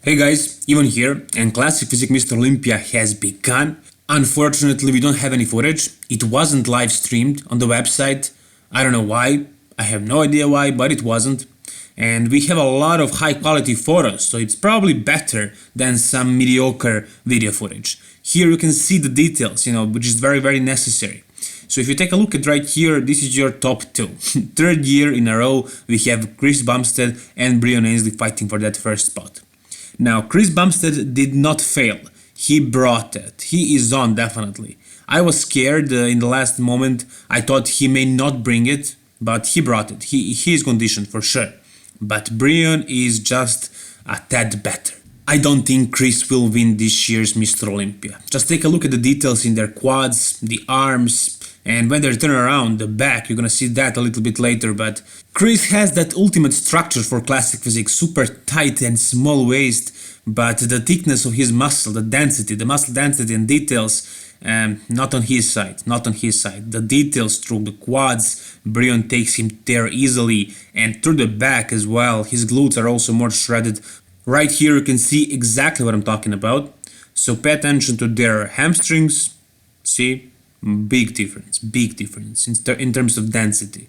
Hey guys, Ivan here, and Classic Physique Mr. Olympia has begun. Unfortunately, we don't have any footage. It wasn't live streamed on the website. I don't know why. I have no idea why, but it wasn't. And we have a lot of high quality photos, so it's probably better than some mediocre video footage. Here you can see the details, which is very necessary. So if you take a look at right here, this is your top two. Third year in a row, we have Chris Bumstead and Brian Ainsley fighting for that first spot. Now, Chris Bumstead did not fail. He brought it. He is on, definitely. I was scared in the last moment. I thought he may not bring it, but he brought it. He is conditioned for sure. But Brian is just a tad better. I don't think Chris will win this year's Mr. Olympia. Just take a look at the details in their quads, the arms, and when they turn around, the back. You're gonna see that a little bit later, but Chris has that ultimate structure for classic physique, super tight and small waist, but the thickness of his muscle, the muscle density and details, not on his side. The details through the quads, Brian takes him there easily, and through the back as well. His glutes are also more shredded. Right here you can see exactly what I'm talking about. So pay attention to their hamstrings. See? Big difference in terms of density.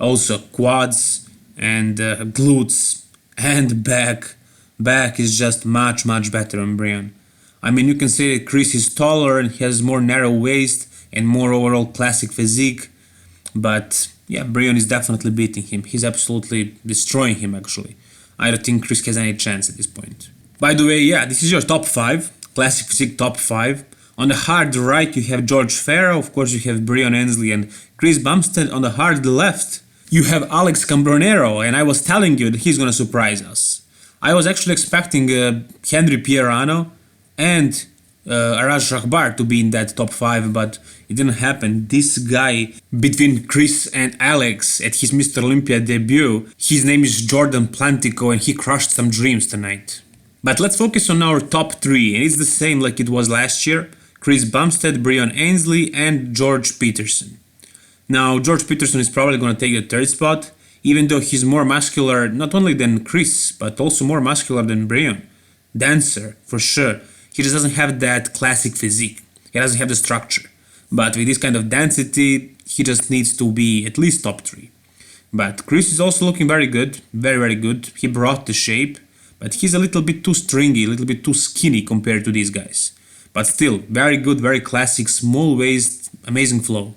Also quads and glutes and back. Back is just much better on Brian. I mean, you can say that Chris is taller and he has more narrow waist and more overall classic physique, but yeah, Brian is definitely beating him. He's absolutely destroying him actually. I don't think Chris has any chance at this point. By the way, yeah, this is your top 5, classic physique top 5. On the hard right, you have George Farrow, of course you have Brian Ainsley and Chris Bumstead. On the hard left, you have Alex Cambronero, and I was telling you that he's gonna surprise us. I was actually expecting Henry Pierano and Araj Rahbar to be in that top 5, but it didn't happen. This guy, between Chris and Alex at his Mr. Olympia debut, his name is Jordan Plantico, and he crushed some dreams tonight. But let's focus on our top 3, and it's the same like it was last year. Chris Bumstead, Brian Ainsley, and George Peterson. Now, George Peterson is probably going to take the third spot, even though he's more muscular not only than Chris, but also more muscular than Brian. Dancer, for sure. He just doesn't have that classic physique. He doesn't have the structure. But with this kind of density, he just needs to be at least top 3. But Chris is also looking very good, very good. He brought the shape, but he's a little bit too stringy, a little bit too skinny compared to these guys. But still, very good, very classic, small waist, amazing flow.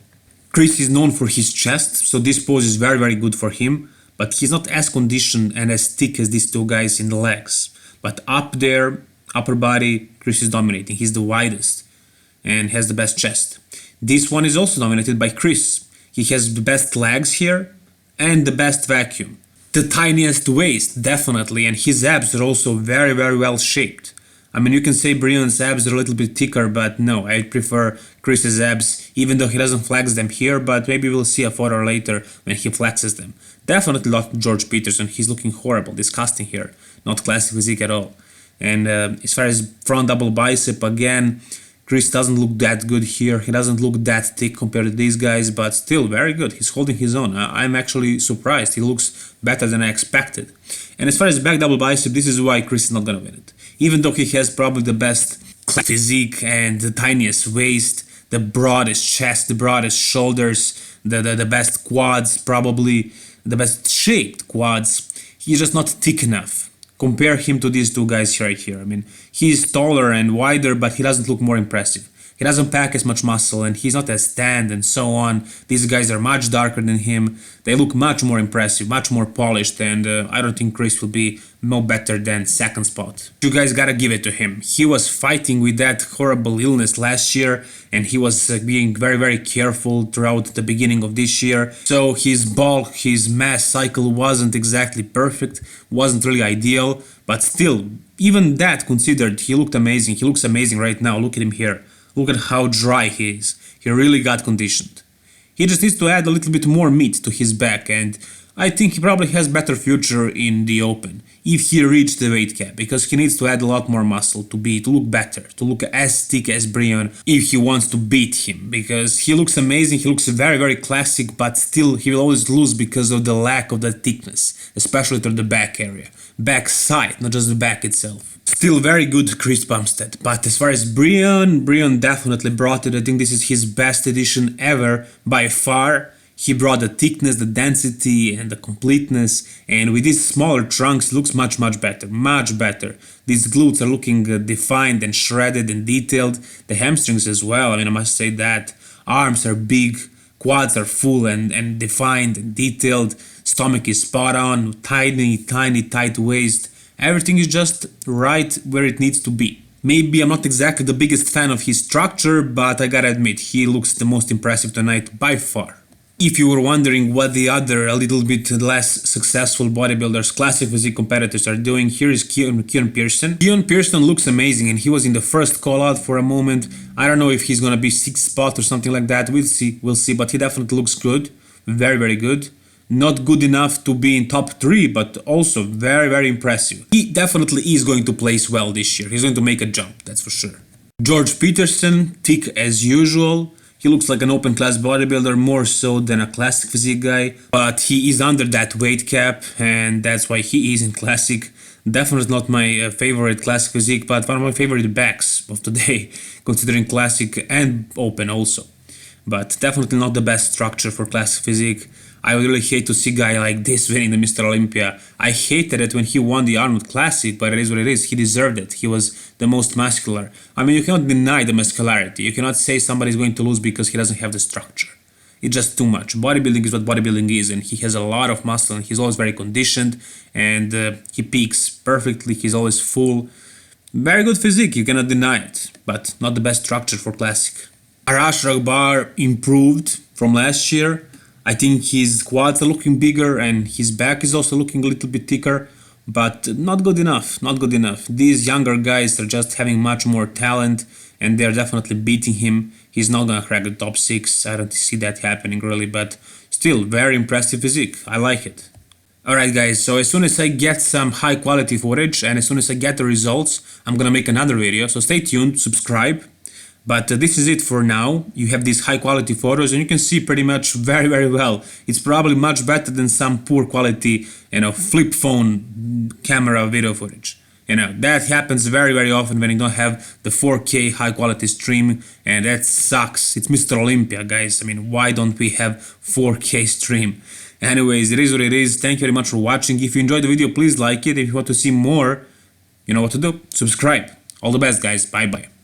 Chris is known for his chest, so this pose is very good for him, but he's not as conditioned and as thick as these two guys in the legs. But up there, upper body, Chris is dominating. He's the widest and has the best chest. This one is also dominated by Chris. He has the best legs here and the best vacuum. The tiniest waist, definitely, and his abs are also very well shaped. I mean, you can say Brian's abs are a little bit thicker, but no, I prefer Chris's abs, even though he doesn't flex them here, but maybe we'll see a photo later when he flexes them. Definitely not George Peterson. He's looking horrible, disgusting here, not classic physique at all. And as far as front double bicep, again, Chris doesn't look that good here. He doesn't look that thick compared to these guys, but still very good. He's holding his own. I'm actually surprised. He looks better than I expected. And as far as back double bicep, this is why Chris is not gonna win it. Even though he has probably the best physique and the tiniest waist, the broadest chest, the broadest shoulders, the best quads, probably the best shaped quads, he's just not thick enough. Compare him to these two guys right here. I mean, he's taller and wider, but he doesn't look more impressive. He doesn't pack as much muscle and he's not as tanned and so on. These guys are much darker than him. They look much more impressive, much more polished, and I don't think Chris will be no better than second spot. You guys gotta give it to him. He was fighting with that horrible illness last year and he was being very careful throughout the beginning of this year. So his bulk, his mass cycle wasn't exactly perfect, wasn't really ideal, but still, even that considered, he looked amazing. He looks amazing right now. Look at him here. Look at how dry he is. He really got conditioned. He just needs to add a little bit more meat to his back, and I think he probably has better future in the open if he reached the weight cap, because he needs to add a lot more muscle to look better, to look as thick as Brian if he wants to beat him, because he looks amazing, he looks very classic, but still he will always lose because of the lack of that thickness, especially to the back area, back side, not just the back itself. Still very good Chris Bumstead, but as far as Brian definitely brought it. I think this is his best edition ever by far. He brought the thickness, the density, and the completeness, and with these smaller trunks looks much better, much better. These glutes are looking defined and shredded and detailed. The hamstrings as well, I mean, I must say that. Arms are big, quads are full and defined and detailed. Stomach is spot on, tiny tight waist. Everything is just right where it needs to be. Maybe I'm not exactly the biggest fan of his structure, but I gotta admit, he looks the most impressive tonight by far. If you were wondering what the other, a little bit less successful bodybuilders, classic physique competitors are doing, here is Kieran Pearson. Kieran Pearson looks amazing, and he was in the first call out for a moment. I don't know if he's gonna be 6th spot or something like that. We'll see, but he definitely looks good. Very good. Not good enough to be in top 3, but also very impressive. He definitely is going to place well this year. He's going to make a jump, that's for sure. George Peterson, thick as usual. He looks like an open class bodybuilder more so than a classic physique guy, but he is under that weight cap, and that's why he is in classic. Definitely not my favorite classic physique, but one of my favorite backs of today, considering classic and open also. But definitely not the best structure for classic physique. I really hate to see a guy like this winning the Mr. Olympia. I hated it when he won the Arnold Classic, but it is what it is. He deserved it. He was the most muscular. I mean, you cannot deny the muscularity. You cannot say somebody's going to lose because he doesn't have the structure. It's just too much. Bodybuilding is what bodybuilding is, and he has a lot of muscle, and he's always very conditioned, and he peaks perfectly. He's always full. Very good physique, you cannot deny it, but not the best structure for classic. Arash Ragbar improved from last year. I think his quads are looking bigger and his back is also looking a little bit thicker, but not good enough, not good enough. These younger guys are just having much more talent and they're definitely beating him. He's not gonna crack the top 6, I don't see that happening really, but still very impressive physique, I like it. Alright guys, so as soon as I get some high quality footage and as soon as I get the results, I'm gonna make another video, so stay tuned, subscribe. But this is it for now. You have these high quality photos and you can see pretty much very well. It's probably much better than some poor quality, flip phone camera video footage. That happens very often when you don't have the 4K high quality stream, and that sucks. It's Mr. Olympia, guys. I mean, why don't we have 4K stream? Anyways, it is what it is. Thank you very much for watching. If you enjoyed the video, please like it. If you want to see more, you know what to do. Subscribe. All the best, guys. Bye.